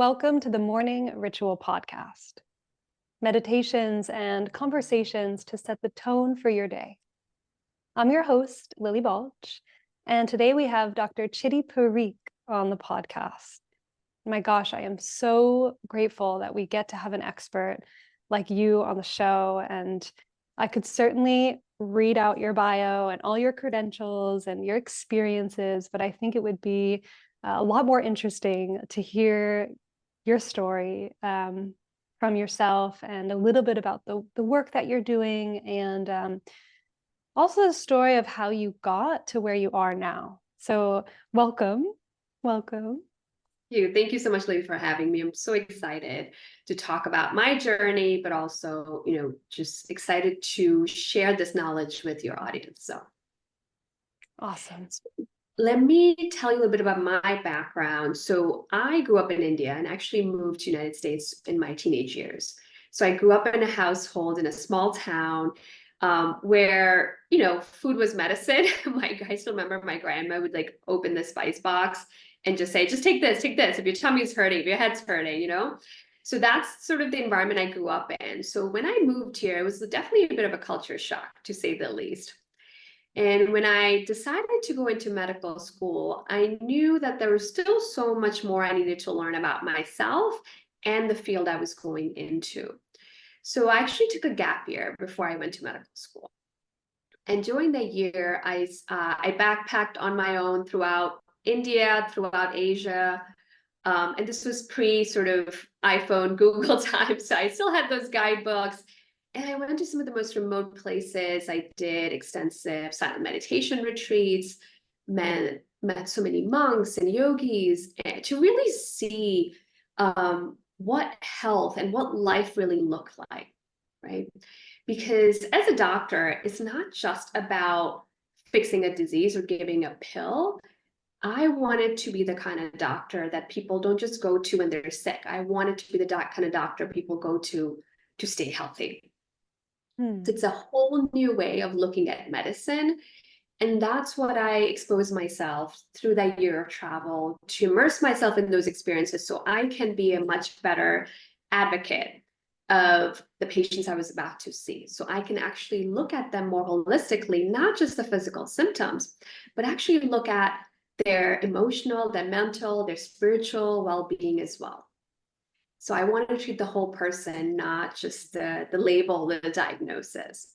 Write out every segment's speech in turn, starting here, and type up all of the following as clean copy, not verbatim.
Welcome to the Morning Ritual Podcast, meditations and conversations to set the tone for your day. I'm your host, Lily Balch, and today we have Dr. Chiti Parikh on the podcast. My gosh, I am so grateful that we get to have an expert like you on the show, and I could certainly read out your bio and all your credentials and your experiences, but I think it would be a lot more interesting to hear your story from yourself and a little bit about the work that you're doing and also the story of how you got to where you are now. So welcome. Thank you so much, Lily, for having me. I'm so excited to talk about my journey, but also, just excited to share this knowledge with your audience. So Awesome. let me tell you a little bit about my background. So I grew up in India and actually moved to the United States in my teenage years. So I grew up in a household in a small town where, food was medicine. I still remember my grandma would open the spice box and just say, just take this, if your tummy's hurting, if your head's hurting, So that's sort of the environment I grew up in. So when I moved here, it was definitely a bit of a culture shock, to say the least. And when I decided to go into medical school, I knew that there was still so much more I needed to learn about myself and the field I was going into. So I actually took a gap year before I went to medical school. And during that year, I backpacked on my own throughout India, throughout Asia. And this was pre sort of iPhone, Google time. So I still had those guidebooks. And I went to some of the most remote places. I did extensive silent meditation retreats, met so many monks and yogis to really see what health and what life really looked like, right? Because as a doctor, it's not just about fixing a disease or giving a pill. I wanted to be the kind of doctor that people don't just go to when they're sick. I wanted to be the kind of doctor people go to stay healthy. It's a whole new way of looking at medicine. And that's what I exposed myself through that year of travel, to immerse myself in those experiences so I can be a much better advocate of the patients I was about to see. So I can actually look at them more holistically, not just the physical symptoms, but actually look at their emotional, their mental, their spiritual well-being as well. So I wanted to treat the whole person, not just the label, the diagnosis.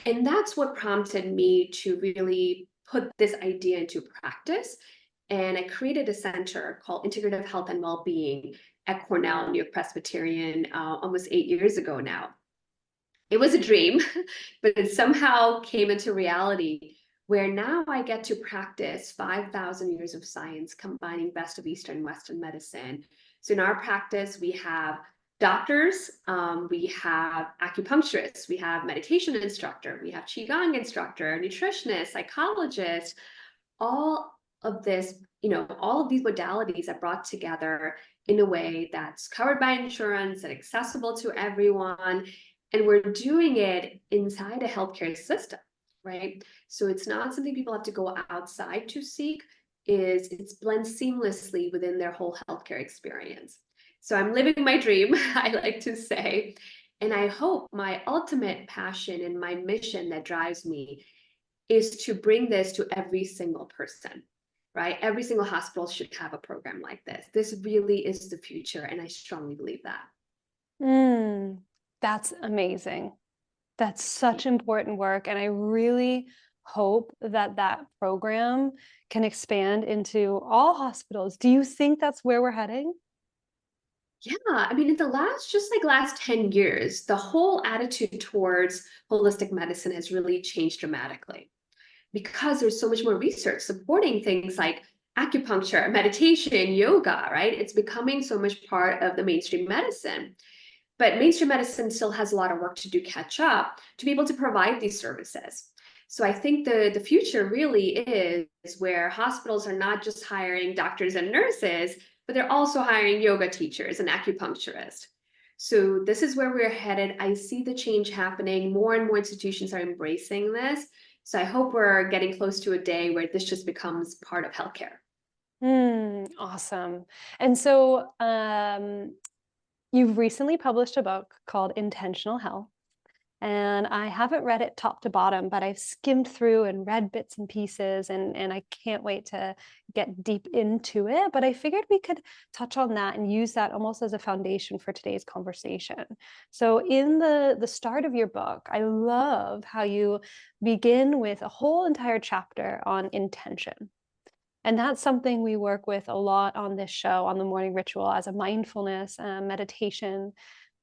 And that's what prompted me to really put this idea into practice. And I created a center called Integrative Health and Well-being at Cornell, York Presbyterian, almost 8 years ago now. It was a dream, but it somehow came into reality, where now I get to practice 5,000 years of science, combining best of Eastern and Western medicine. So in our practice, we have doctors, we have acupuncturists, we have meditation instructor, we have qigong instructor, nutritionist, psychologist. All of this, all of these modalities are brought together in a way that's covered by insurance and accessible to everyone. And we're doing it inside a healthcare system, right? So it's not something people have to go outside to seek. It's blends seamlessly within their whole healthcare experience. So I'm living my dream, I like to say. And I hope my ultimate passion and my mission that drives me is to bring this to every single person, right? Every single hospital should have a program like this. This really is the future, and I strongly believe that. That's amazing. That's such important work. And I really hope that that program can expand into all hospitals. Do you think that's where we're heading? Yeah, I mean, in the last 10 years, the whole attitude towards holistic medicine has really changed dramatically, because there's so much more research supporting things like acupuncture, meditation, yoga, right? It's becoming so much part of the mainstream medicine. But mainstream medicine still has a lot of work to do catch up to be able to provide these services. So I think the future really is where hospitals are not just hiring doctors and nurses, but they're also hiring yoga teachers and acupuncturists. So this is where we're headed. I see the change happening. More and more institutions are embracing this. So I hope we're getting close to a day where this just becomes part of healthcare. Awesome. And so you've recently published a book called Intentional Health. And I haven't read it top to bottom, but I've skimmed through and read bits and pieces, and I can't wait to get deep into it. But I figured we could touch on that and use that almost as a foundation for today's conversation. So in the start of your book, I love how you begin with a whole entire chapter on intention. And that's something we work with a lot on this show, on the Morning Ritual, as a mindfulness meditation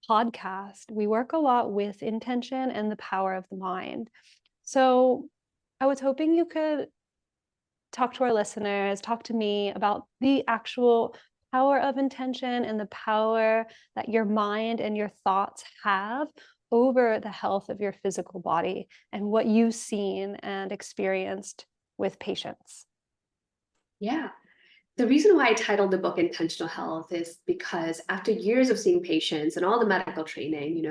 podcast. We work a lot with intention and the power of the mind. So I was hoping you could talk to our listeners, talk to me about the actual power of intention and the power that your mind and your thoughts have over the health of your physical body and what you've seen and experienced with patients. Yeah. The reason why I titled the book Intentional Health is because after years of seeing patients and all the medical training,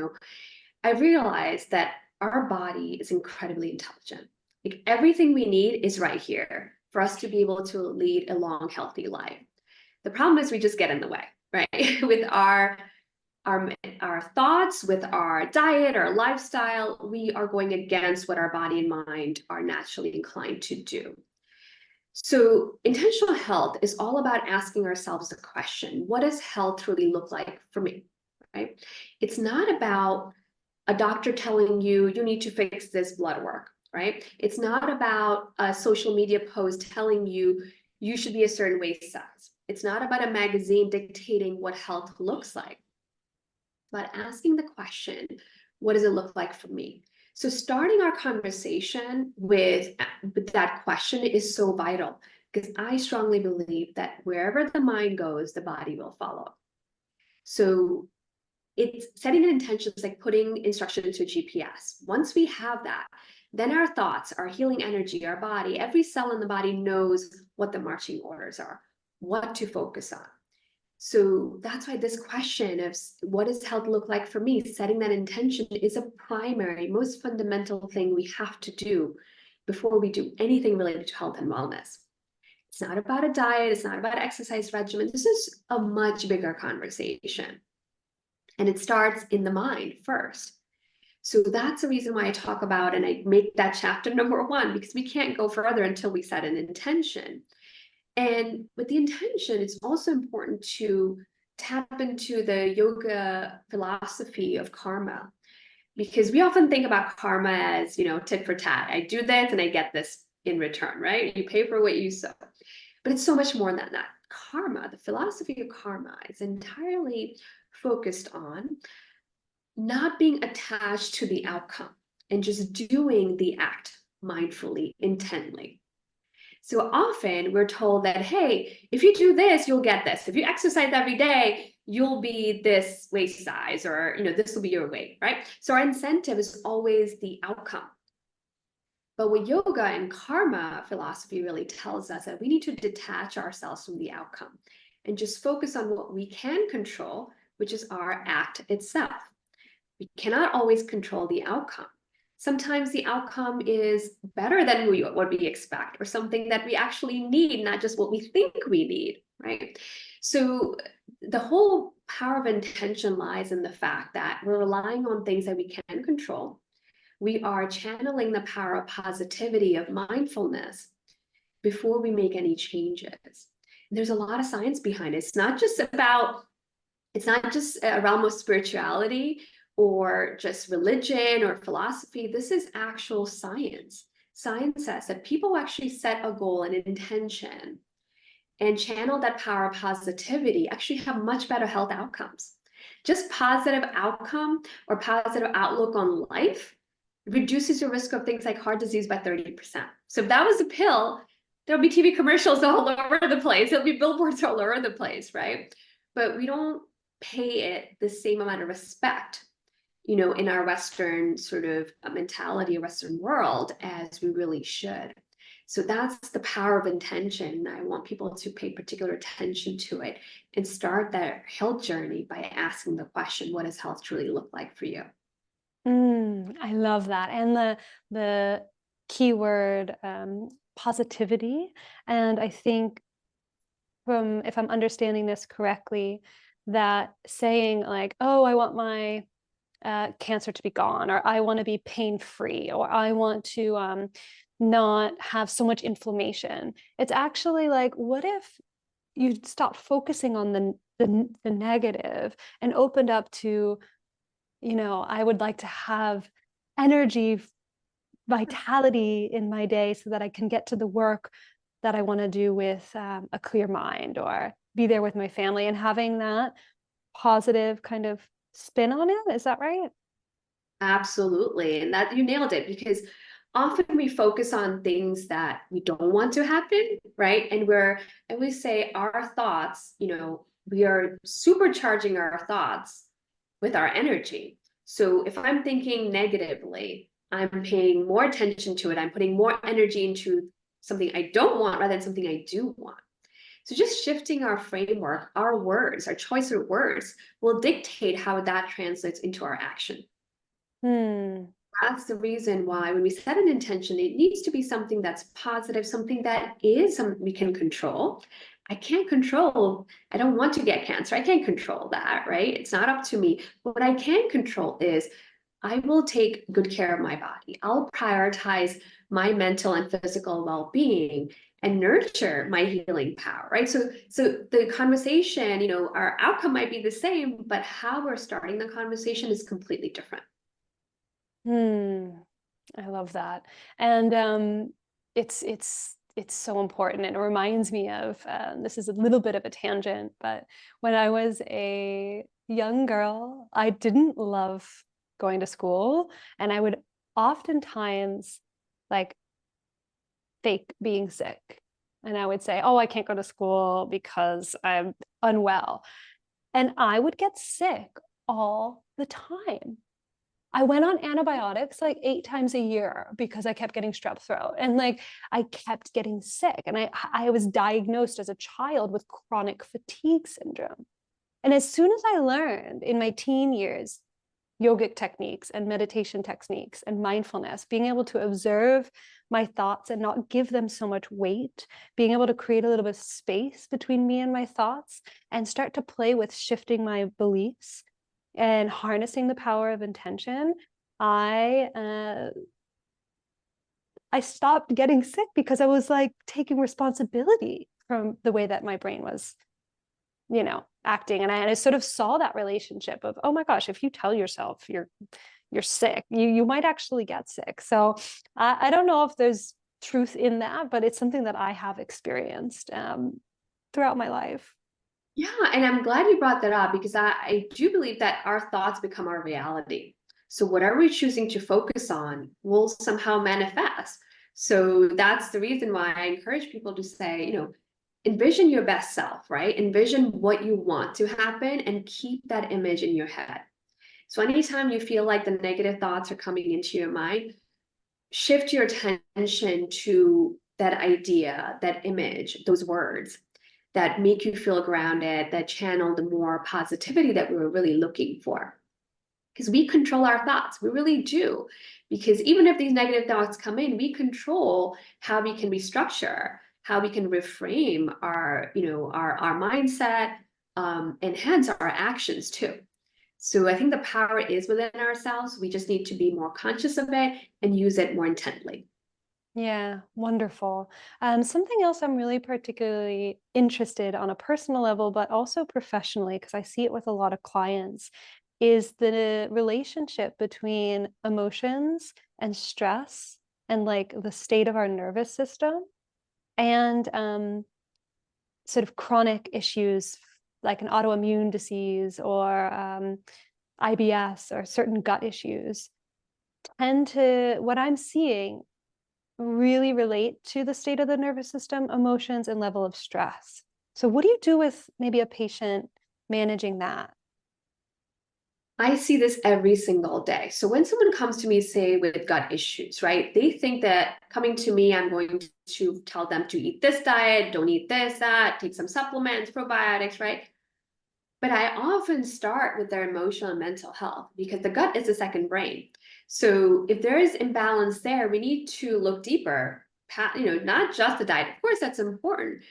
I realized that our body is incredibly intelligent. Like everything we need is right here for us to be able to lead a long, healthy life. The problem is we just get in the way, right? With our thoughts, with our diet, our lifestyle, we are going against what our body and mind are naturally inclined to do. So intentional health is all about asking ourselves the question, what does health really look like for me, right? It's not about a doctor telling you, you need to fix this blood work, right? It's not about a social media post telling you, you should be a certain waist size. It's not about a magazine dictating what health looks like, but asking the question, what does it look like for me? So starting our conversation with that question is so vital because I strongly believe that wherever the mind goes, the body will follow. So it's setting an intention is like putting instruction into a GPS. Once we have that, then our thoughts, our healing energy, our body, every cell in the body knows what the marching orders are, what to focus on. So that's why this question of what does health look like for me, setting that intention is a primary, most fundamental thing we have to do before we do anything related to health and wellness. It's not about a diet, it's not about an exercise regimen. This is a much bigger conversation. And it starts in the mind first. So that's the reason why I talk about and I make that chapter number 1, because we can't go further until we set an intention. And with the intention, it's also important to tap into the yoga philosophy of karma, because we often think about karma as, tit for tat. I do this and I get this in return, right? You pay for what you sow. But it's so much more than that. Karma, the philosophy of karma, is entirely focused on not being attached to the outcome and just doing the act mindfully, intently. So often we're told that, hey, if you do this, you'll get this. If you exercise every day, you'll be this waist size, or this will be your weight, right? So our incentive is always the outcome. But what yoga and karma philosophy really tells us that we need to detach ourselves from the outcome and just focus on what we can control, which is our act itself. We cannot always control the outcome. Sometimes the outcome is better than what we expect, or something that we actually need, not just what we think we need, right? So the whole power of intention lies in the fact that we're relying on things that we can control. We are channeling the power of positivity, of mindfulness, before we make any changes. And there's a lot of science behind it. It's not just a realm of spirituality or just religion or philosophy. This is actual science. Science says that people actually set a goal and an intention and channel that power of positivity actually have much better health outcomes. Just positive outcome or positive outlook on life reduces your risk of things like heart disease by 30%. So if that was a pill, there'll be TV commercials all over the place. There'll be billboards all over the place, right? But we don't pay it the same amount of respect, in our Western sort of mentality, Western world, as we really should. So that's the power of intention. I want people to pay particular attention to it and start their health journey by asking the question, what does health truly look like for you? I love that. And the keyword positivity. And I think from, if I'm understanding this correctly, that saying like, oh, I want my cancer to be gone, or I want to be pain free, or I want to not have so much inflammation. It's actually like, what if you stopped focusing on the negative and opened up to, I would like to have energy, vitality in my day so that I can get to the work that I want to do with a clear mind, or be there with my family, and having that positive kind of spin on it. Is that right? Absolutely. And that you nailed it, because often we focus on things that we don't want to happen, right? And we say our thoughts, we are supercharging our thoughts with our energy. So if I'm thinking negatively, I'm paying more attention to it. I'm putting more energy into something I don't want rather than something I do want. So just shifting our framework, our words, our choice of words will dictate how that translates into our action. Hmm. That's the reason why when we set an intention, it needs to be something that's positive, something that is something we can control. I can't control, I don't want to get cancer. I can't control that, right? It's not up to me. What I can control is I will take good care of my body. I'll prioritize my mental and physical well-being and nurture my healing power, right? So the conversation, our outcome might be the same, but how we're starting the conversation is completely different. Hmm. I love that. And it's so important. And it reminds me of, this is a little bit of a tangent, but when I was a young girl, I didn't love going to school, and I would oftentimes like fake being sick. And I would say, oh, I can't go to school because I'm unwell. And I would get sick all the time. I went on antibiotics like 8 times a year because I kept getting strep throat, and like I kept getting sick, and I was diagnosed as a child with chronic fatigue syndrome. And as soon as I learned in my teen years yogic techniques and meditation techniques and mindfulness, being able to observe my thoughts and not give them so much weight, being able to create a little bit of space between me and my thoughts, and start to play with shifting my beliefs and harnessing the power of intention, I I stopped getting sick because I was like taking responsibility from the way that my brain was, acting. And I sort of saw that relationship of, oh my gosh, if you tell yourself you're sick, you might actually get sick. So I don't know if there's truth in that, but it's something that I have experienced throughout my life. Yeah, and I'm glad you brought that up, because I do believe that our thoughts become our reality. So whatever we're choosing to focus on will somehow manifest. So that's the reason why I encourage people to say, envision your best self, right? Envision what you want to happen and keep that image in your head. So anytime you feel like the negative thoughts are coming into your mind, shift your attention to that idea, that image, those words that make you feel grounded, that channel the more positivity that we were really looking for. Because we control our thoughts, we really do. Because even if these negative thoughts come in, we control how we can restructure, how we can reframe our mindset, and hence our actions too. So I think the power is within ourselves. We just need to be more conscious of it and use it more intently. Yeah, wonderful. Something else I'm really particularly interested on a personal level, but also professionally, because I see it with a lot of clients, is the relationship between emotions and stress, and like the state of our nervous system, and sort of chronic issues like an autoimmune disease, or IBS, or certain gut issues tend to, what I'm seeing, really relate to the state of the nervous system, emotions, and level of stress. So what do you do with maybe a patient managing that? I see this every single day. So when someone comes to me, say with gut issues, right, they think that coming to me, I'm going to tell them to eat this diet, don't eat this, that, take some supplements, probiotics, right? But I often start with their emotional and mental health, because the gut is the second brain. So if there is imbalance there, we need to look deeper, not just the diet. Of course, that's important,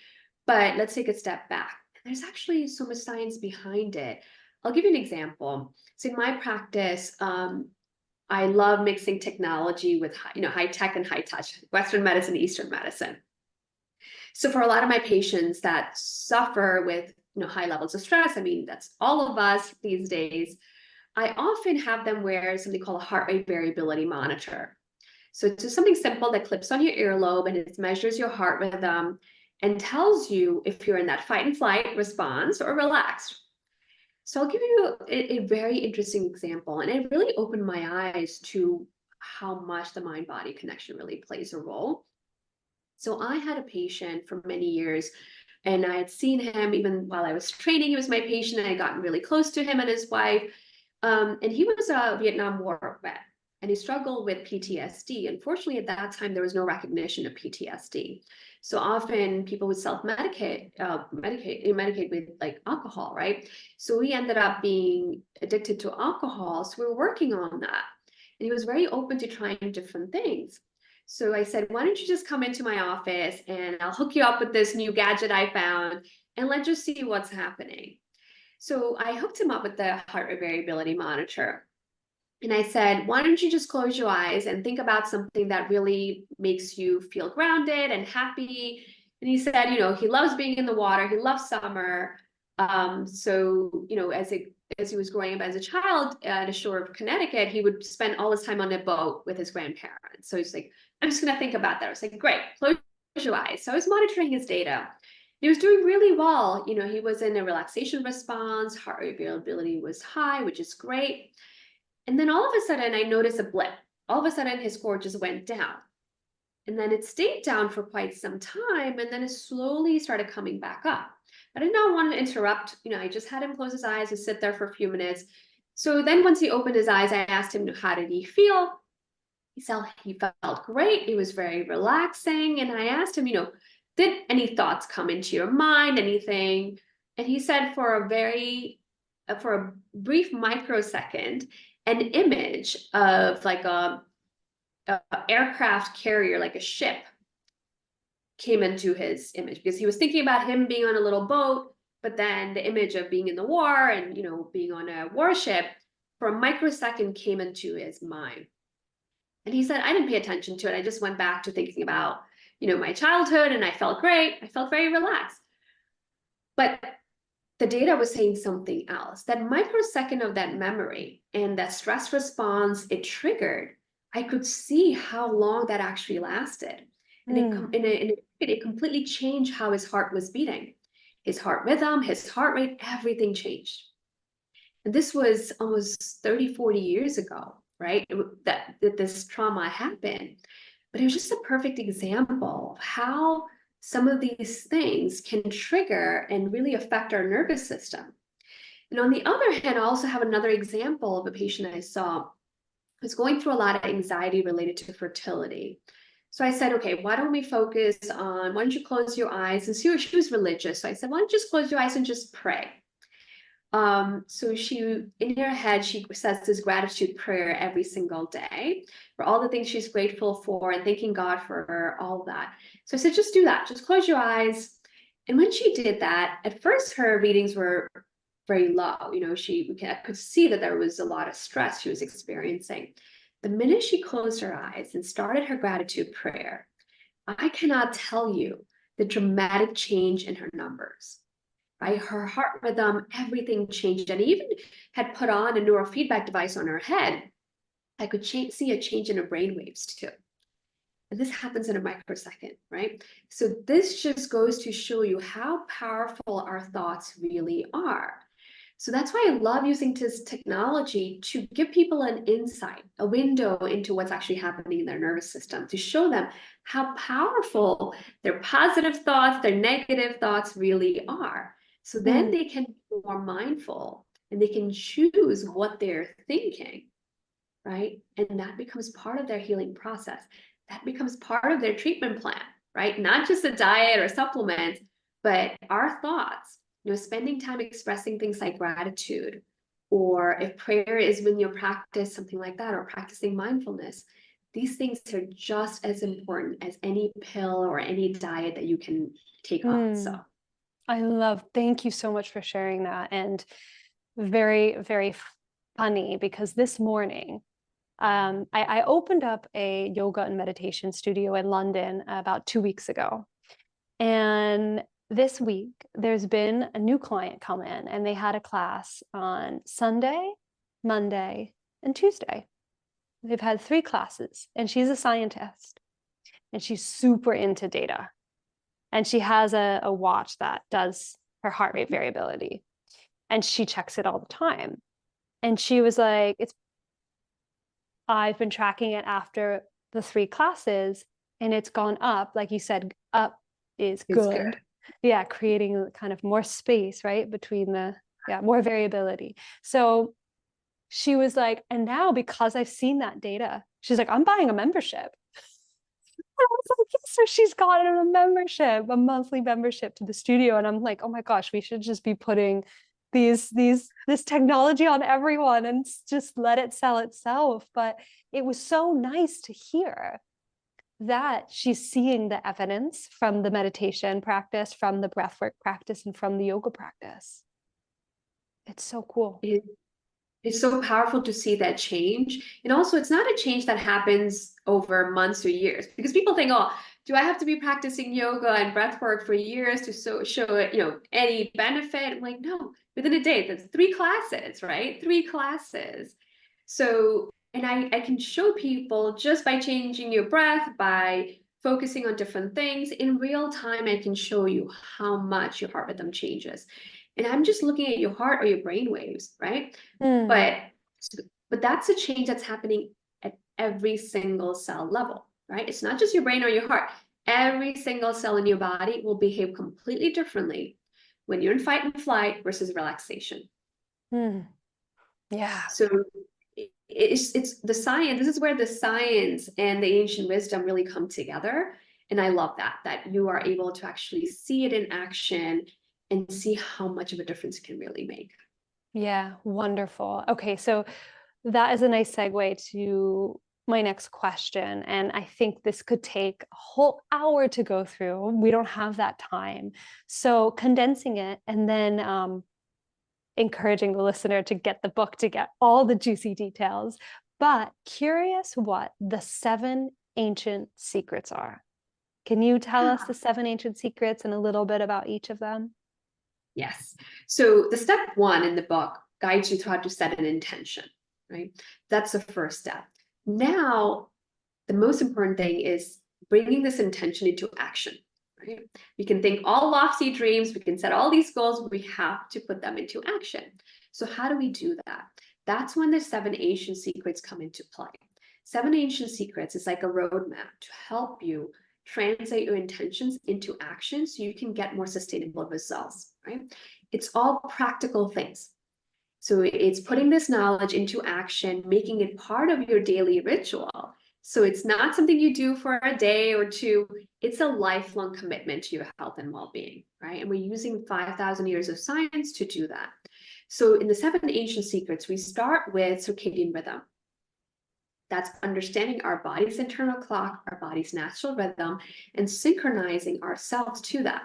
But let's take a step back. There's actually so much science behind it. I'll give you an example. So in my practice, I love mixing technology with high tech and high touch, Western medicine, Eastern medicine. So for a lot of my patients that suffer with high levels of stress, I mean, that's all of us these days, I often have them wear something called a heart rate variability monitor. So it's just something simple that clips on your earlobe and it measures your heart rhythm and tells you if you're in that fight and flight response or relaxed. So I'll give you a very interesting example, and it really opened my eyes to how much the mind-body connection really plays a role. So I had a patient for many years, and I had seen him even while I was training. He was my patient. I had gotten really close to him and his wife. And he was a Vietnam War vet, and he struggled with PTSD. Unfortunately, at that time, there was no recognition of PTSD. So often people would medicate with like alcohol, right? So he ended up being addicted to alcohol. So we were working on that. And he was very open to trying different things. So I said, why don't you just come into my office and I'll hook you up with this new gadget I found and let's just see what's happening. So I hooked him up with the heart rate variability monitor. And I said, why don't you just close your eyes and think about something that really makes you feel grounded and happy? And he said, he loves being in the water. He loves summer. So, as he was growing up as a child at the shore of Connecticut, he would spend all his time on a boat with his grandparents. So he's like, I'm just going to think about that. I was like, great, close your eyes. So I was monitoring his data. He was doing really well. He was in a relaxation response. Heart rate variability was high, which is great. And then all of a sudden, I noticed a blip. All of a sudden, his score just went down. And then it stayed down for quite some time. And then it slowly started coming back up. I did not want to interrupt. I just had him close his eyes and sit there for a few minutes. So then once he opened his eyes, I asked him, how did he feel? He said he felt great. It was very relaxing. And I asked him, did any thoughts come into your mind, anything? And he said for a brief microsecond, an image of like a aircraft carrier, like a ship, came into his image because he was thinking about him being on a little boat, but then the image of being in the war and being on a warship for a microsecond came into his mind. And he said, I didn't pay attention to it. I just went back to thinking about my childhood, and I felt great. I felt very relaxed. But the data was saying something else. That microsecond of that memory and that stress response it triggered, I could see how long that actually lasted. And it completely changed how his heart was beating. His heart rhythm, his heart rate, everything changed. And this was almost 30, 40 years ago, right? That this trauma happened. But it was just a perfect example of how some of these things can trigger and really affect our nervous system. And on the other hand, I also have another example of a patient I saw who was going through a lot of anxiety related to fertility. So I said, okay, why don't you close your eyes? And she was religious. So I said, why don't you just close your eyes and just pray? So in her head, she says this gratitude prayer every single day for all the things she's grateful for and thanking God for all that. So I said, just do that. Just close your eyes. And when she did that, at first her readings were very low. I could see that there was a lot of stress she was experiencing. The minute she closed her eyes and started her gratitude prayer, I cannot tell you the dramatic change in her numbers. Right? Her heart rhythm, everything changed. And I even had put on a neurofeedback device on her head. I could see a change in her brain waves too. And this happens in a microsecond, right? So this just goes to show you how powerful our thoughts really are. So that's why I love using this technology to give people an insight, a window into what's actually happening in their nervous system, to show them how powerful their positive thoughts, their negative thoughts really are. So then they can be more mindful and they can choose what they're thinking, right? And that becomes part of their healing process. That becomes part of their treatment plan, right? Not just a diet or supplements, but our thoughts, spending time expressing things like gratitude, or if prayer is when you practice something like that, or practicing mindfulness, these things are just as important as any pill or any diet that you can take on. So Thank you so much for sharing that. And very, very funny because this morning, I opened up a yoga and meditation studio in London about 2 weeks ago. And this week, there's been a new client come in, and they had a class on Sunday, Monday, and Tuesday. They've had 3 classes, and she's a scientist, and she's super into data. And she has a watch that does her heart rate variability, and she checks it all the time. And she was like, I've been tracking it after the 3 classes, and it's gone up. Like you said, up is It's good. good. Yeah, creating kind of more space, right, between more variability. So she was like, and now because I've seen that data, she's like, I'm buying a membership. I was like, so she's gotten a membership, a monthly membership to the studio. And I'm like, oh my gosh, we should just be putting this technology on everyone and just let it sell itself. But it was so nice to hear that she's seeing the evidence from the meditation practice, from the breathwork practice, and from the yoga practice. It's so cool. It's so powerful to see that change. And also, it's not a change that happens over months or years, because people think, oh, do I have to be practicing yoga and breath work for years to show it, any benefit? I'm like, no, within a day. That's 3 classes, right? 3 classes. So, and I can show people just by changing your breath, by focusing on different things in real time, I can show you how much your heart rhythm changes. And I'm just looking at your heart or your brain waves, right? Mm. But but that's a change that's happening at every single cell level, right? It's not just your brain or your heart. Every single cell in your body will behave completely differently when you're in fight and flight versus relaxation. Mm. Yeah. So it's the science. This is where the science and the ancient wisdom really come together. And I love that you are able to actually see it in action and see how much of a difference it can really make. Yeah, wonderful. Okay, so that is a nice segue to my next question. And I think this could take a whole hour to go through. We don't have that time. So condensing it and then encouraging the listener to get the book to get all the juicy details. But curious what the 7 ancient secrets are. Can you tell us the 7 ancient secrets and a little bit about each of them? Yes. So the step 1 in the book guides you to how to set an intention, right? That's the first step. Now, the most important thing is bringing this intention into action, right? We can think all lofty dreams, we can set all these goals, but we have to put them into action. So how do we do that? That's when the 7 ancient secrets come into play. 7 ancient secrets is like a roadmap to help you translate your intentions into action so you can get more sustainable results, right? It's all practical things. So it's putting this knowledge into action, making it part of your daily ritual. So it's not something you do for a day or two. It's a lifelong commitment to your health and well-being, right? And we're using 5,000 years of science to do that. So in the 7 ancient secrets, we start with circadian rhythm. That's understanding our body's internal clock, our body's natural rhythm, and synchronizing ourselves to that.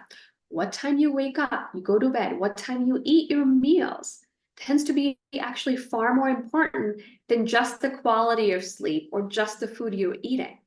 What time you wake up, you go to bed, what time you eat your meals tends to be actually far more important than just the quality of sleep or just the food you're eating,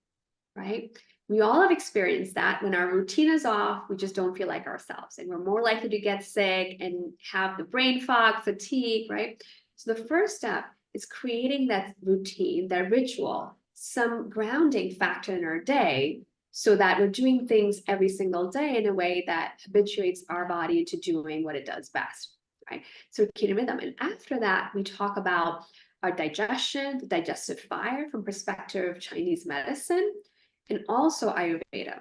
right? We all have experienced that. When our routine is off, we just don't feel like ourselves, and we're more likely to get sick and have the brain fog, fatigue, right? So the first step is creating that routine, that ritual, some grounding factor in our day so that we're doing things every single day in a way that habituates our body into doing what it does best, right? So circadian rhythm. And after that, we talk about our digestion, the digestive fire from perspective of Chinese medicine, and also Ayurveda.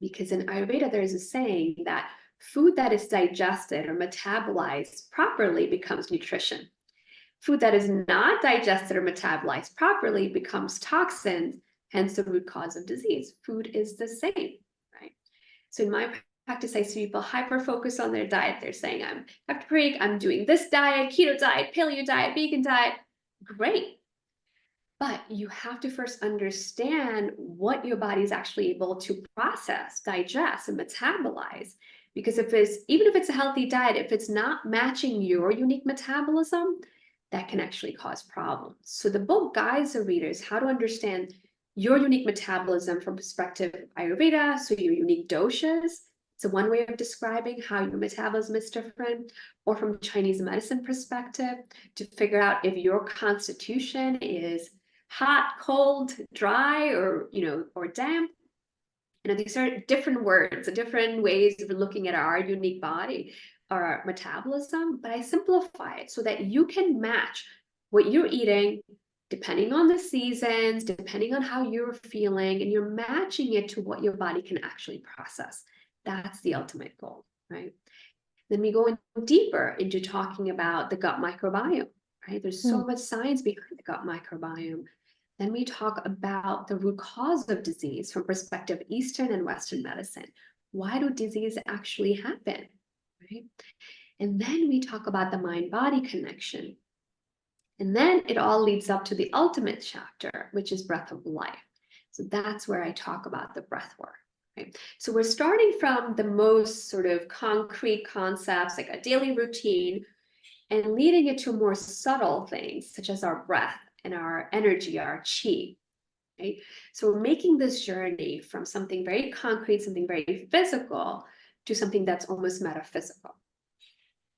Because in Ayurveda, there's a saying that food that is digested or metabolized properly becomes nutrition. Food that is not digested or metabolized properly becomes toxins, hence the root cause of disease. Food is the same, right? So in my practice, I see people hyper-focus on their diet. They're saying, I'm Chiti Parikh, I'm doing this diet, keto diet, paleo diet, vegan diet. Great. But you have to first understand what your body is actually able to process, digest, and metabolize. Because even if it's a healthy diet, if it's not matching your unique metabolism, that can actually cause problems. So the book guides the readers how to understand your unique metabolism from perspective of Ayurveda, so your unique doshas. So one way of describing how your metabolism is different, or from Chinese medicine perspective, to figure out if your constitution is hot, cold, dry, or or damp. These are different words, different ways of looking at our unique body, our metabolism, but I simplify it so that you can match what you're eating depending on the seasons, depending on how you're feeling, and you're matching it to what your body can actually process. That's the ultimate goal, right? Then we go in deeper into talking about the gut microbiome, right? There's so much science behind the gut microbiome. Then we talk about the root cause of disease from perspective of Eastern and Western medicine. Why do disease actually happen, right? And then we talk about the mind-body connection. And then it all leads up to the ultimate chapter, which is breath of life. So that's where I talk about the breath work. Right? So we're starting from the most sort of concrete concepts, like a daily routine, and leading it to more subtle things, such as our breath and our energy, our chi. Right? So we're making this journey from something very concrete, something very physical, to something that's almost metaphysical.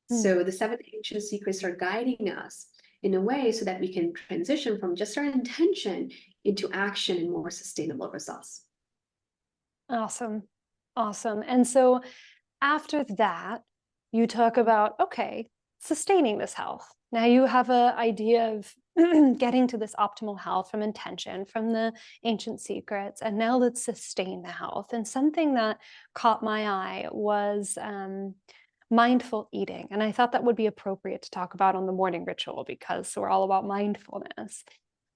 So the 7 ancient secrets are guiding us in a way so that we can transition from just our intention into action and more sustainable results. Awesome. Awesome. And so after that, you talk about, okay, sustaining this health. Now you have an idea of getting to this optimal health from intention, from the ancient secrets, and now let's sustain the health. And something that caught my eye was mindful eating. And I thought that would be appropriate to talk about on the morning ritual because we're all about mindfulness.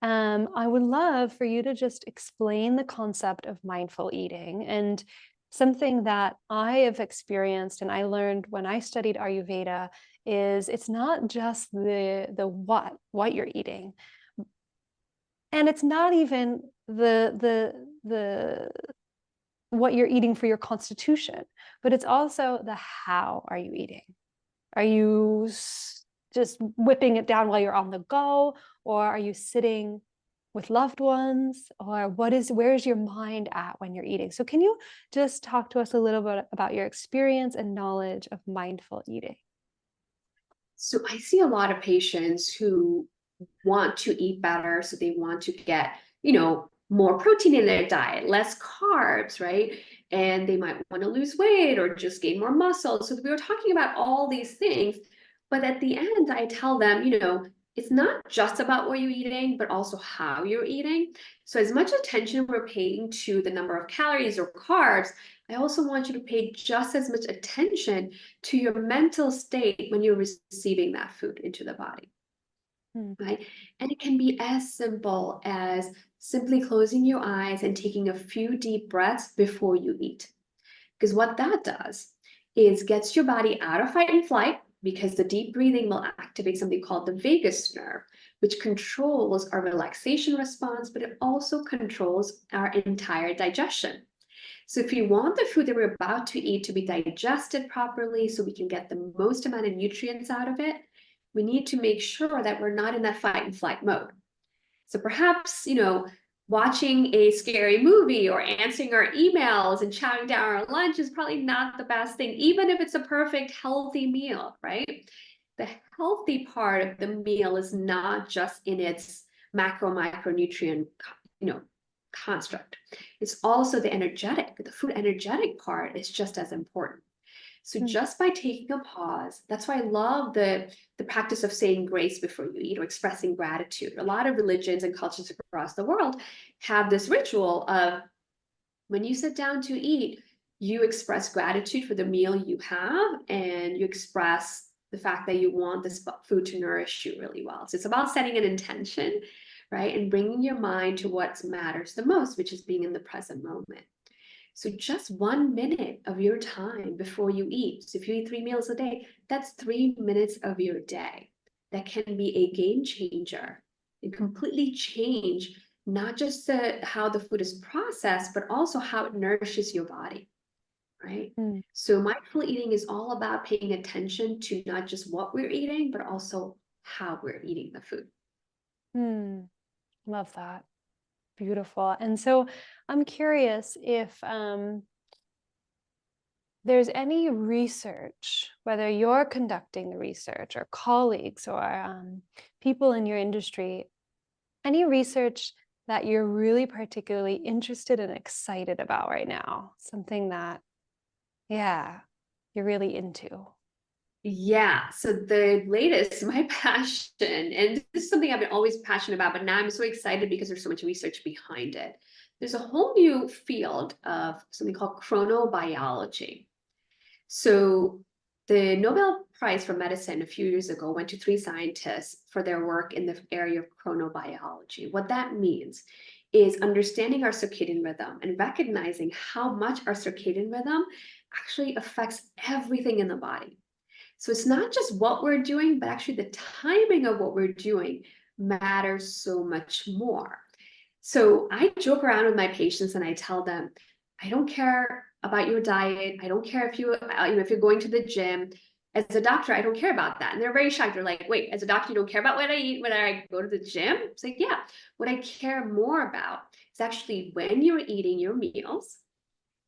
I would love for you to just explain the concept of mindful eating, and something that I have experienced and I learned when I studied Ayurveda is it's not just the what you're eating, and it's not even the what you're eating for your constitution, but it's also the how are you eating. Are you just whipping it down while you're on the go, or are you sitting with loved ones, or where's your mind at when you're eating? So can you just talk to us a little bit about your experience and knowledge of mindful eating? So I see a lot of patients who want to eat better. So they want to get, more protein in their diet, less carbs, right? And they might want to lose weight or just gain more muscle. So we were talking about all these things. But at the end, I tell them, it's not just about what you're eating, but also how you're eating. So as much attention we're paying to the number of calories or carbs, I also want you to pay just as much attention to your mental state when you're receiving that food into the body. Right? And it can be as simple as simply closing your eyes and taking a few deep breaths before you eat. Because what that does is gets your body out of fight and flight, because the deep breathing will activate something called the vagus nerve, which controls our relaxation response, but it also controls our entire digestion. So if you want the food that we're about to eat to be digested properly so we can get the most amount of nutrients out of it, we need to make sure that we're not in that fight and flight mode. So perhaps, watching a scary movie or answering our emails and chowing down our lunch is probably not the best thing, even if it's a perfect healthy meal, right? The healthy part of the meal is not just in its micronutrient, construct. It's also the food energetic part is just as important. So just by taking a pause, that's why I love the practice of saying grace before you eat or expressing gratitude. A lot of religions and cultures across the world have this ritual of when you sit down to eat, you express gratitude for the meal you have, and you express the fact that you want this food to nourish you really well. So it's about setting an intention, right? And bringing your mind to what matters the most, which is being in the present moment. So just 1 minute of your time before you eat. So if you eat 3 meals a day, that's 3 minutes of your day. That can be a game changer and completely change not just how the food is processed, but also how it nourishes your body. right? Mm. So mindful eating is all about paying attention to not just what we're eating, but also how we're eating the food. Mm. Love that. Beautiful. And so I'm curious if there's any research, whether you're conducting the research or colleagues or people in your industry, any research that you're really particularly interested and excited about right now? Something that, yeah, you're really into. Yeah, so the latest, my passion, and this is something I've been always passionate about, but now I'm so excited because there's so much research behind it. There's a whole new field of something called chronobiology. So the Nobel Prize for Medicine a few years ago went to three scientists for their work in the area of chronobiology. What that means is understanding our circadian rhythm and recognizing how much our circadian rhythm actually affects everything in the body. So it's not just what we're doing, but actually the timing of what we're doing matters so much more. So I joke around with my patients and I tell them, I don't care about your diet. I don't care if if you're going to the gym. As a doctor, I don't care about that. And they're very shocked. They're like, wait, as a doctor, you don't care about what I eat when I go to the gym? It's like, yeah, what I care more about is actually when you're eating your meals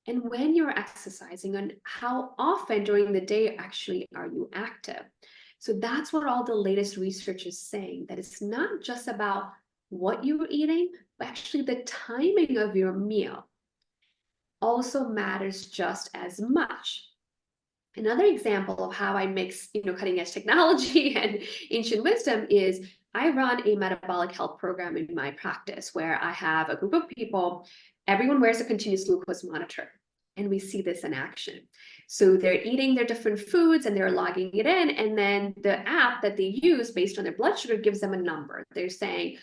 and when you're exercising and how often during the day actually are you active. So that's what all the latest research is saying, that it's not just about what you're eating, but actually the timing of your meal also matters just as much. Another example of how I mix, cutting edge technology and ancient wisdom is I run a metabolic health program in my practice where I have a group of people, everyone wears a continuous glucose monitor, and we see this in action. So they're eating their different foods and they're logging it in, and then the app that they use based on their blood sugar gives them a number. They're saying,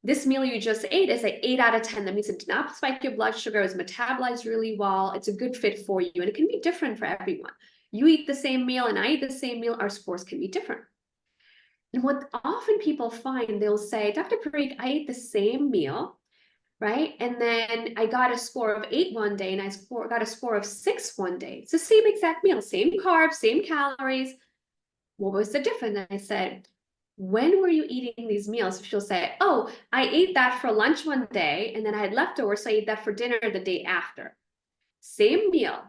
this meal you just ate is an 8 out of 10. That means it did not spike your blood sugar. It was metabolized really well. It's a good fit for you. And it can be different for everyone. You eat the same meal and I eat the same meal, our scores can be different. And what often people find, they'll say, Dr. Parikh, I ate the same meal, right? And then I got a score of 8 one day and got a score of 6 one day. It's the same exact meal, same carbs, same calories. What was the difference? And I said, when were you eating these meals? She'll say, oh, I ate that for lunch one day and then I had leftovers, so I ate that for dinner the day after. Same meal,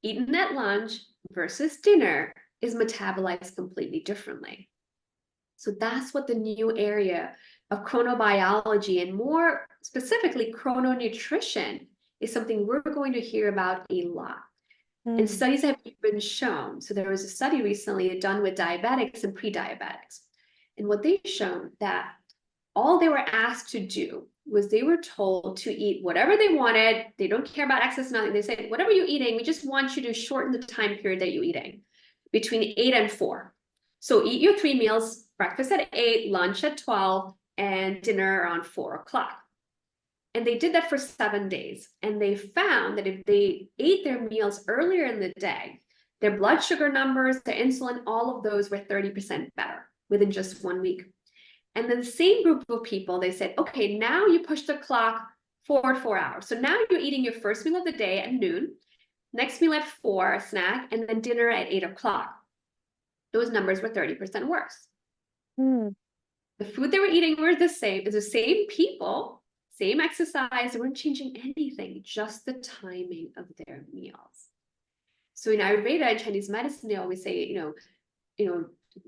eaten at lunch versus dinner is metabolized completely differently. So that's what the new area of chronobiology and more specifically chrononutrition is something we're going to hear about a lot. And Mm. studies have been shown. So there was a study recently done with diabetics and pre-diabetics. And what they've shown that all they were asked to do was they were told to eat whatever they wanted. They don't care about excess, nothing. They said, whatever you're eating, we just want you to shorten the time period that you're eating between 8 and 4. So eat your 3 meals, breakfast at 8, lunch at 12, and dinner around 4 o'clock. And they did that for 7 days. And they found that if they ate their meals earlier in the day, their blood sugar numbers, their insulin, all of those were 30% better within just 1 week. And then the same group of people, they said, okay, now you push the clock forward 4 hours. So now you're eating your first meal of the day at noon, next meal at 4, a snack, and then dinner at 8 o'clock. Those numbers were 30% worse. Mm. The food they were eating were the same. It's the same people, same exercise. They weren't changing anything, just the timing of their meals. So in Ayurveda and Chinese medicine, they always say,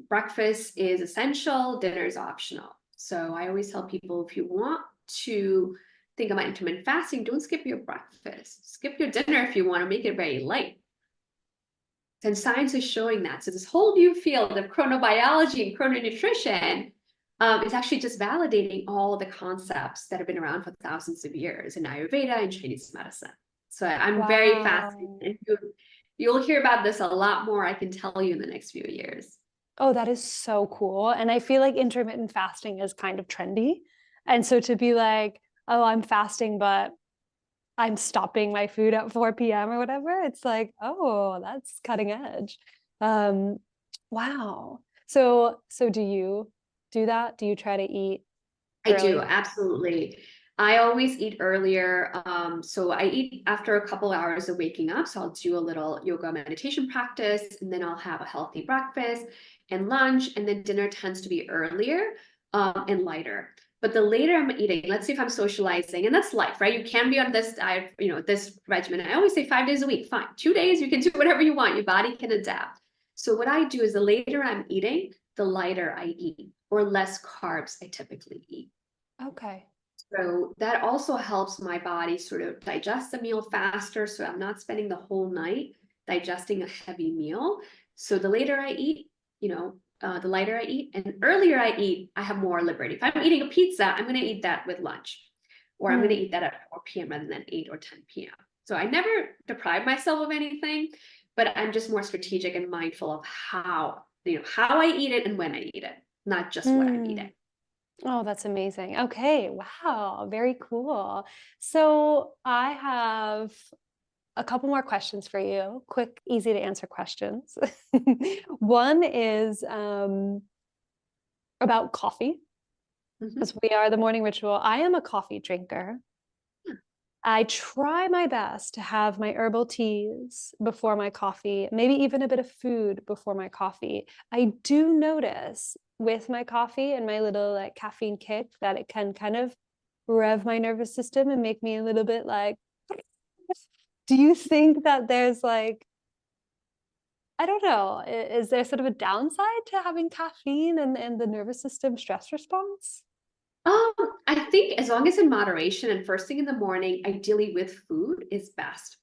breakfast is essential, dinner is optional. So I always tell people, if you want to think about intermittent fasting, don't skip your breakfast. Skip your dinner if you want to make it very light. And science is showing that. So this whole new field of chronobiology and chrononutrition is actually just validating all the concepts that have been around for thousands of years in Ayurveda and Chinese medicine. So I'm very Wow. fascinated. You'll hear about this a lot more, I can tell you, in the next few years. Oh, that is so cool. And I feel like intermittent fasting is kind of trendy. And so to be like, oh, I'm fasting, but I'm stopping my food at 4 p.m. or whatever, it's like, oh, that's cutting edge. Um, wow. So do you do that? Do you try to eat I do, early? absolutely. I always eat earlier. So I eat after a couple hours of waking up. So I'll do a little yoga meditation practice, and then I'll have a healthy breakfast and lunch, and then dinner tends to be earlier and lighter. But the later I'm eating, let's say if I'm socializing, and that's life, right? You can be on this diet, this regimen. I always say 5 days a week, fine. 2 days, you can do whatever you want. Your body can adapt. So what I do is the later I'm eating, the lighter I eat, or less carbs I typically eat. Okay. So that also helps my body sort of digest the meal faster. So I'm not spending the whole night digesting a heavy meal. So the later I eat, the lighter I eat, and earlier I eat, I have more liberty. If I'm eating a pizza, I'm going to eat that with lunch, or I'm going to eat that at 4 p.m. rather than 8 or 10 p.m. So I never deprive myself of anything, but I'm just more strategic and mindful of how I eat it and when I eat it, not just what I'm eating. Oh, that's amazing. Okay. Wow. Very cool. So I have a couple more questions for you. Quick, easy to answer questions. One is about coffee, because we are the morning ritual. I am a coffee drinker. I try my best to have my herbal teas before my coffee, maybe even a bit of food before my coffee. I do notice with my coffee and my little like caffeine kick that it can kind of rev my nervous system and make me a little bit like, do you think that there's like, I don't know, is there sort of a downside to having caffeine and the nervous system stress response? Um, I think as long as in moderation and first thing in the morning, ideally with food is best.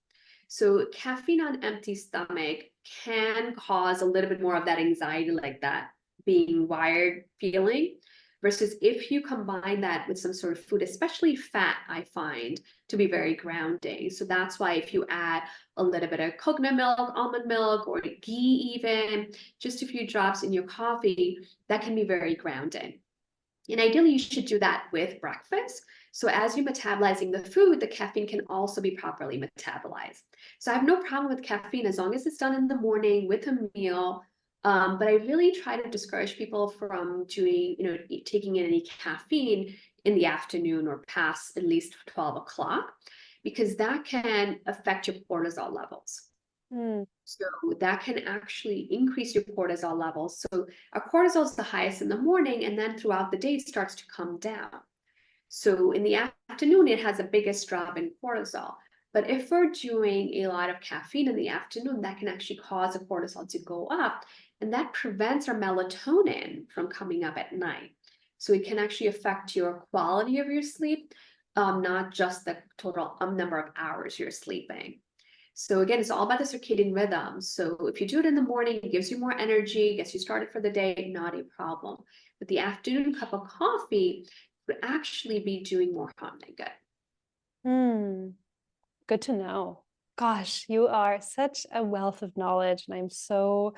So caffeine on empty stomach can cause a little bit more of that anxiety, like that being wired feeling, versus if you combine that with some sort of food, especially fat, I find to be very grounding. So that's why if you add a little bit of coconut milk, almond milk, or ghee even, just a few drops in your coffee, that can be very grounding. And ideally, you should do that with breakfast. So as you're metabolizing the food, the caffeine can also be properly metabolized. So I have no problem with caffeine as long as it's done in the morning with a meal. But I really try to discourage people from taking in any caffeine in the afternoon or past at least 12 o'clock, because that can affect your cortisol levels. Mm, So that can actually increase your cortisol levels. So our cortisol is the highest in the morning, and then throughout the day it starts to come down. So in the afternoon, it has the biggest drop in cortisol. But if we're doing a lot of caffeine in the afternoon, that can actually cause the cortisol to go up, and that prevents our melatonin from coming up at night. So it can actually affect your quality of your sleep, not just the total number of hours you're sleeping. So again, it's all about the circadian rhythm. So if you do it in the morning, it gives you more energy, gets you started for the day, not a problem. But the afternoon cup of coffee would actually be doing more harm than good. mm. Good to know. Gosh, you are such a wealth of knowledge, and I'm so,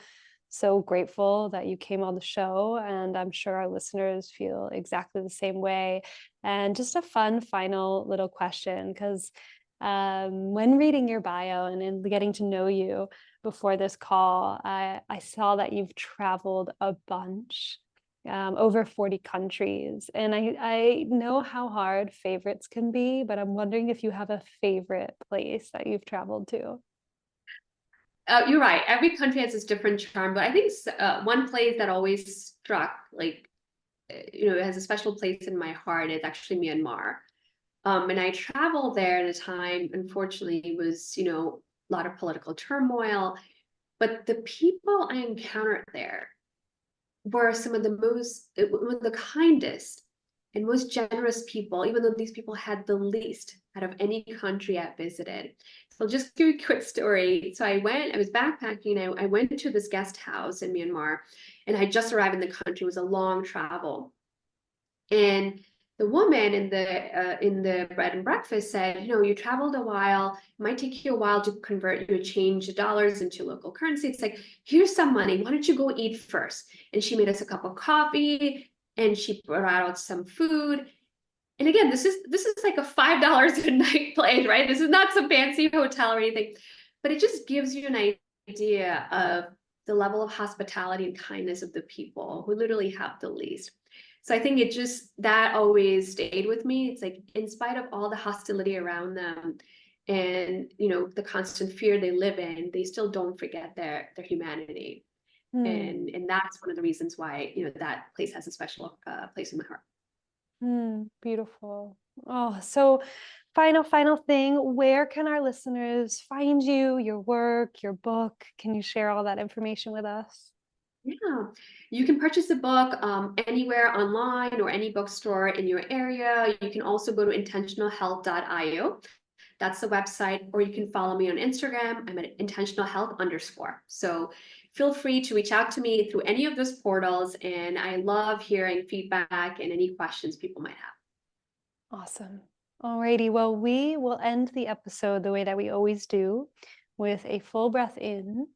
so grateful that you came on the show. And I'm sure our listeners feel exactly the same way. And just a fun final little question, because when reading your bio and in getting to know you before this call, I saw that you've traveled a bunch, over 40 countries. And I know how hard favorites can be, but I'm wondering if you have a favorite place that you've traveled to. You're right. Every country has its different charm, but I think one place that always struck, it has a special place in my heart is actually Myanmar. And I traveled there at a time, unfortunately, it was, a lot of political turmoil, but the people I encountered there were some of one of the kindest and most generous people, even though these people had the least out of any country I've visited. So I'll just give you a quick story. So I was backpacking. I went to this guest house in Myanmar, and I just arrived in the country. It was a long travel. And the woman in the bread and breakfast said, you traveled a while. It might take you a while to convert your change dollars into local currency. It's like, here's some money. Why don't you go eat first? And she made us a cup of coffee, and she brought out some food. And again, this is like a $5 a night place, right? This is not some fancy hotel or anything, but it just gives you an idea of the level of hospitality and kindness of the people who literally have the least. So I think it just, that always stayed with me. It's like, in spite of all the hostility around them and, the constant fear they live in, they still don't forget their humanity. Hmm. And that's one of the reasons why, that place has a special place in my heart. Beautiful. Oh, so final thing, where can our listeners find you, your work, your book? Can you share all that information with us? Yeah, you can purchase the book anywhere online or any bookstore in your area. You can also go to intentionalhealth.io. That's the website, or you can follow me on Instagram. I'm at intentionalhealth_. So feel free to reach out to me through any of those portals. And I love hearing feedback and any questions people might have. Awesome. Alrighty, well, we will end the episode the way that we always do, with a full breath in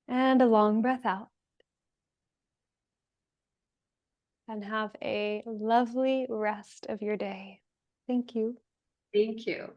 and a long breath out. And have a lovely rest of your day. Thank you. Thank you.